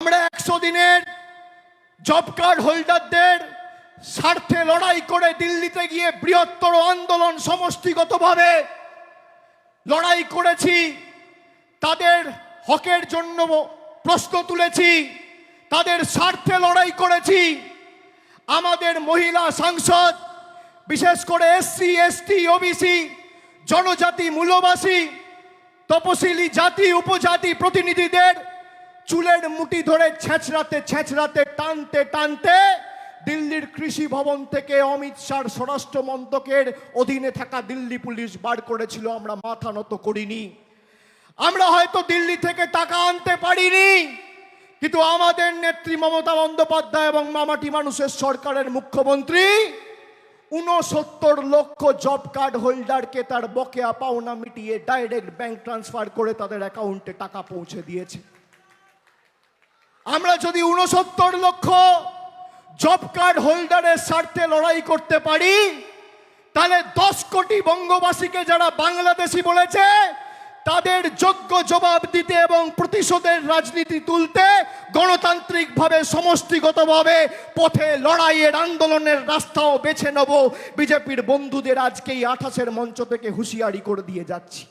আমরা 100 দিনের job card হোল্ডারদের স্বার্থে লড়াই করে দিল্লিতে গিয়ে বৃহত্তর আন্দোলন সমষ্টিগতভাবে লড়াই করেছি। তাদের হকের জন্য প্রশ্ন তুলেছি, তাদের স্বার্থে লড়াই করেছি। আমাদের মহিলা সাংসদ, বিশেষ করে এসসি, এসটি, ওবিসি, জনজাতি, মূলবাসী, তপশিলি জাতি, উপজাতি প্রতিনিধিদের চুলের মুঠি ধরে ছেঁচড়াতে টানতে টানতে দিল্লির কৃষি ভবন থেকে অমিত শাহর স্বরাষ্ট্র মন্ত্রকের অধীনে থাকা দিল্লি পুলিশ বার করেছিল। আমরা মাথা নত করিনি। আমরা হয়তো দিল্লি থেকে টাকা আনতে পারিনি, কিন্তু আমাদের নেত্রী মমতা বন্দ্যোপাধ্যায় এবং মামাটি মানুষের সরকারের মুখ্যমন্ত্রী 69 লক্ষ জব কার্ড হোল্ডারকে তার বকেয়া পাওনা মিটিয়ে ডাইরেক্ট ব্যাংক ট্রান্সফার করে তাদের অ্যাকাউন্টে টাকা পৌঁছে দিয়েছে। আমরা যদি 69 লক্ষ জব কার্ড হোল্ডারের স্বার্থে লড়াই করতে পারি, তাহলে 10 কোটি বঙ্গবাসীকে যারা বাংলাদেশি বলেছে তাদের যোগ্য জবাব দিতে এবং প্রতিশোধের রাজনীতি তুলতে গণতান্ত্রিকভাবে সমষ্টিগতভাবে পথে লড়াইয়ের আন্দোলনের রাস্তাও বেছে নেব। বিজেপির বন্ধুদের আজকেই 28-এর মঞ্চ থেকে হুঁশিয়ারি করে দিয়ে যাচ্ছি।